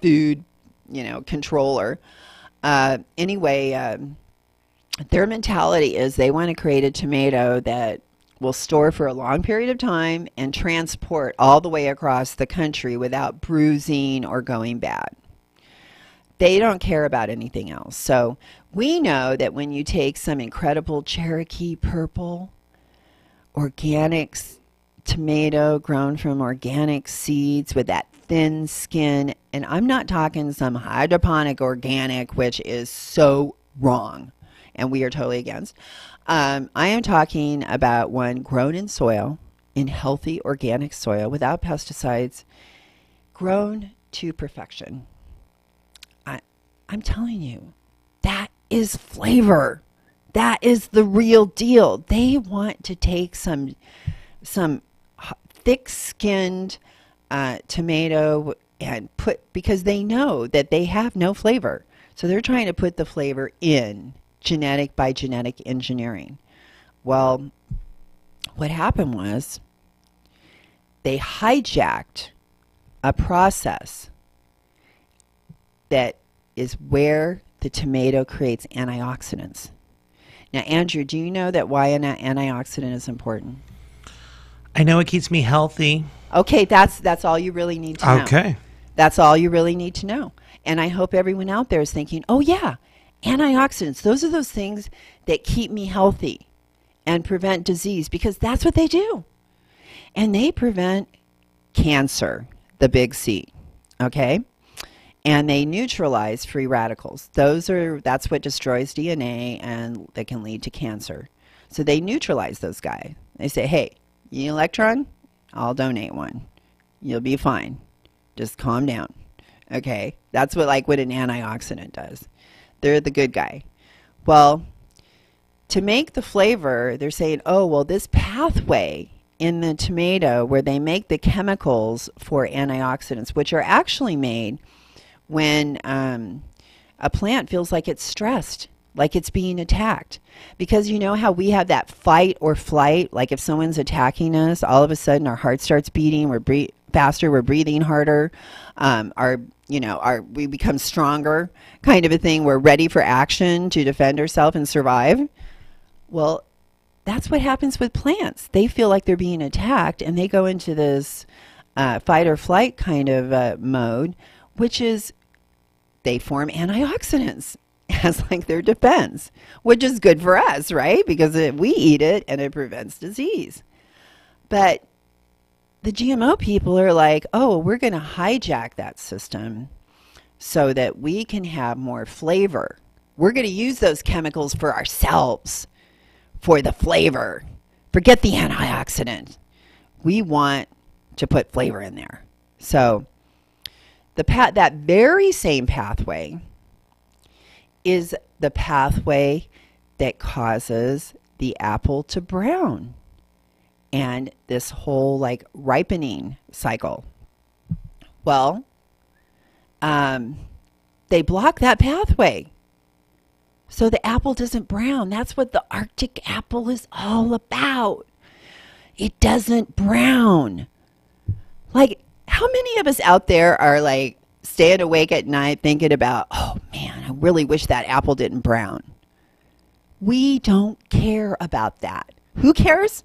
food, controller. Anyway, their mentality is they want to create a tomato that will store for a long period of time and transport all the way across the country without bruising or going bad. They don't care about anything else. So we know that when you take some incredible Cherokee purple organic tomato grown from organic seeds with that thin skin, and I'm not talking some hydroponic organic, which is so wrong and we are totally against. I am talking about one grown in soil, in healthy organic soil, without pesticides, grown to perfection. I'm telling you, that is flavor. That is the real deal. They want to take some thick-skinned tomato and because they know that they have no flavor. So they're trying to put the flavor in by genetic engineering. Well, what happened was they hijacked a process that is where the tomato creates antioxidants. Now, Andrew, do you know that why an antioxidant is important? I know it keeps me healthy. Okay, that's all you really need to know. Okay. That's all you really need to know. And I hope everyone out there is thinking, oh yeah, antioxidants, those are those things that keep me healthy and prevent disease, because that's what they do. And they prevent cancer, the big C, okay? And they neutralize free radicals. That's what destroys DNA and that can lead to cancer. So they neutralize those guys. They say, hey, you need an electron? I'll donate one. You'll be fine. Just calm down. Okay? That's what an antioxidant does. They're the good guy. Well, to make the flavor, they're saying, oh, well, this pathway in the tomato where they make the chemicals for antioxidants, which are actually made when a plant feels like it's stressed, like it's being attacked. Because you know how we have that fight or flight, like if someone's attacking us, all of a sudden our heart starts beating, we're faster, we're breathing harder, we become stronger, kind of a thing. We're ready for action to defend ourselves and survive. Well, that's what happens with plants. They feel like they're being attacked, and they go into this fight or flight kind of mode, which is they form antioxidants as their defense, which is good for us, right? Because we eat it and it prevents disease. But the GMO people are like, oh, we're going to hijack that system so that we can have more flavor. We're going to use those chemicals for ourselves, for the flavor. Forget the antioxidant. We want to put flavor in there. So that very same pathway is the pathway that causes the apple to brown and this whole ripening cycle. Well, they block that pathway so the apple doesn't brown. That's what the Arctic apple is all about. It doesn't brown. How many of us out there are staying awake at night thinking about, oh really wish that apple didn't brown. We don't care about that. Who cares?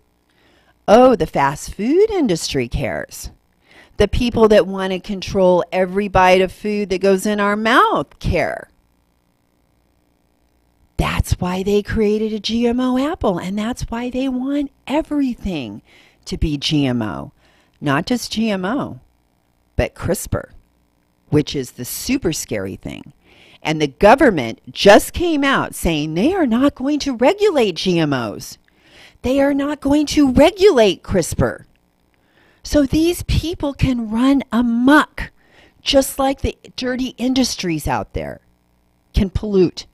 Oh, the fast food industry cares. The people that want to control every bite of food that goes in our mouth care. That's why they created a GMO apple, and that's why they want everything to be GMO. Not just GMO, but CRISPR, which is the super scary thing. And the government just came out saying they are not going to regulate GMOs. They are not going to regulate CRISPR. So these people can run amok, just like the dirty industries out there can pollute.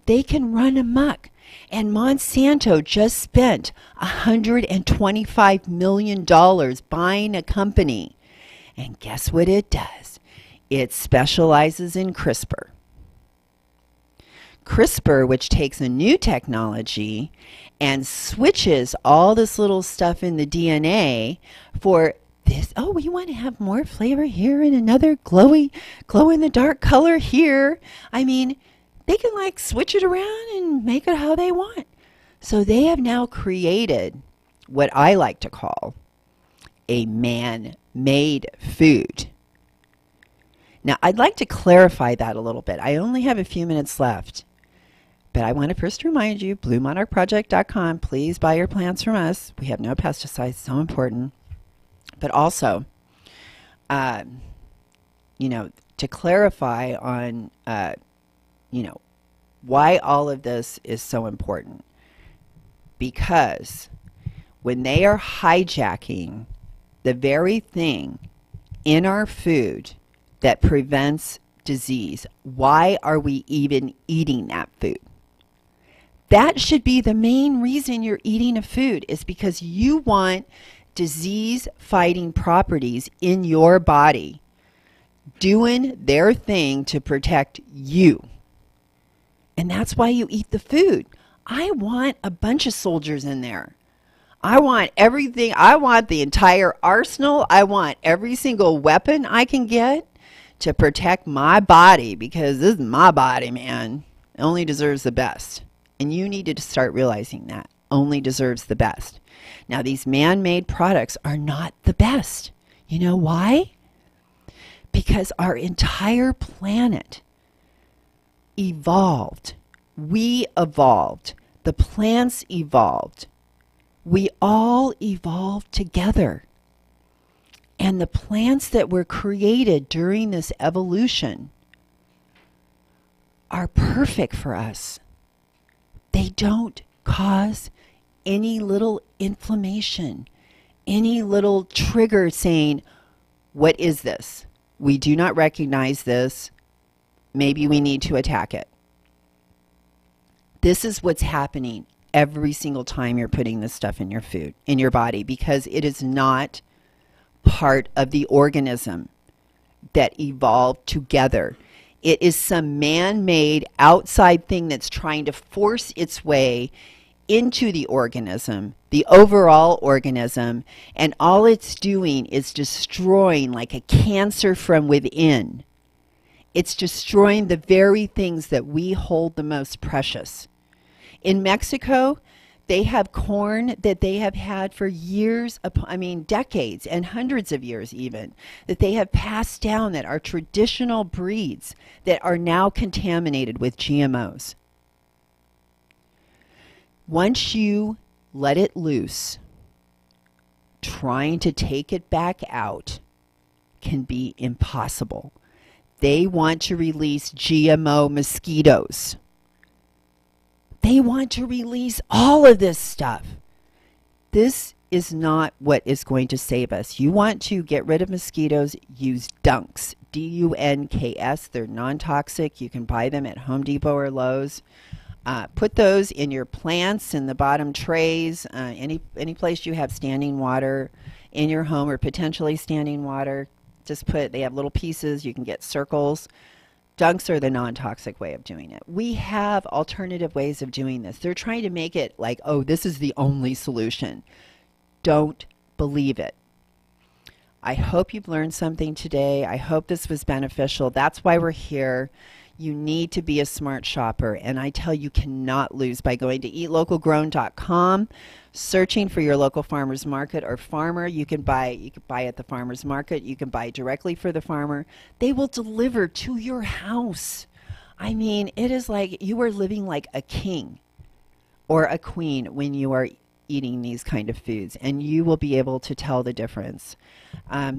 They can run amok. And Monsanto just spent $125 million buying a company. And guess what it does? It specializes in CRISPR. CRISPR, which takes a new technology and switches all this little stuff in the DNA for this. Oh, we want to have more flavor here and another glow in the dark color here. I mean, they can like switch it around and make it how they want. So they have now created what I like to call a man-made food. Now, I'd like to clarify that a little bit. I only have a few minutes left. But I want to first remind you, BlueMonarchProject.com, please buy your plants from us. We have no pesticides, so important. But also, to clarify on, why all of this is so important. Because when they are hijacking the very thing in our food that prevents disease, why are we even eating that food? That should be the main reason you're eating a food, is because you want disease-fighting properties in your body doing their thing to protect you. And that's why you eat the food. I want a bunch of soldiers in there. I want everything. I want the entire arsenal. I want every single weapon I can get to protect my body, because this is my body, man. It only deserves the best. And you need to start realizing that. Only deserves the best. Now, these man-made products are not the best. You know why? Because our entire planet evolved. We evolved. The plants evolved. We all evolved together. And the plants that were created during this evolution are perfect for us. They don't cause any little inflammation, any little trigger saying, what is this? We do not recognize this. Maybe we need to attack it. This is what's happening every single time you're putting this stuff in your food, in your body, because it is not part of the organism that evolved together. It is some man-made outside thing that's trying to force its way into the organism, the overall organism, and all it's doing is destroying, like a cancer from within. It's destroying the very things that we hold the most precious. In Mexico, they have corn that they have had for years, decades and hundreds of years even, that they have passed down, that are traditional breeds that are now contaminated with GMOs. Once you let it loose, trying to take it back out can be impossible. They want to release GMO mosquitoes. They want to release all of this stuff. This is not what is going to save us. You want to get rid of mosquitoes, use Dunks, D-U-N-K-S. They're non-toxic. You can buy them at Home Depot or Lowe's. Put those in your plants, in the bottom trays, any place you have standing water in your home or potentially standing water. Just they have little pieces. You can get circles. Dunks are the non-toxic way of doing it. We have alternative ways of doing this. They're trying to make it like, oh, this is the only solution. Don't believe it. I hope you've learned something today. I hope this was beneficial. That's why we're here. You need to be a smart shopper, and I tell you cannot lose by going to eatlocalgrown.com, searching for your local farmer's market or farmer. You can buy at the farmer's market. You can buy directly for the farmer. They will deliver to your house. I mean, it is like you are living like a king or a queen when you are eating these kind of foods, and you will be able to tell the difference.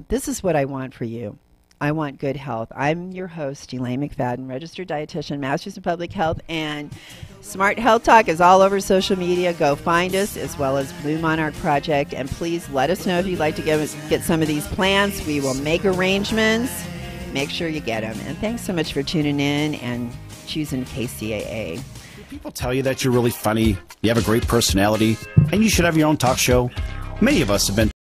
This is what I want for you. I want good health. I'm your host, Elaine McFadden, registered dietitian, master's in public health, and Smart Health Talk is all over social media. Go find us, as well as Blue Monarch Project, and please let us know if you'd like to get some of these plants. We will make arrangements. Make sure you get them. And thanks so much for tuning in and choosing KCAA. People tell you that you're really funny, you have a great personality, and you should have your own talk show. Many of us have been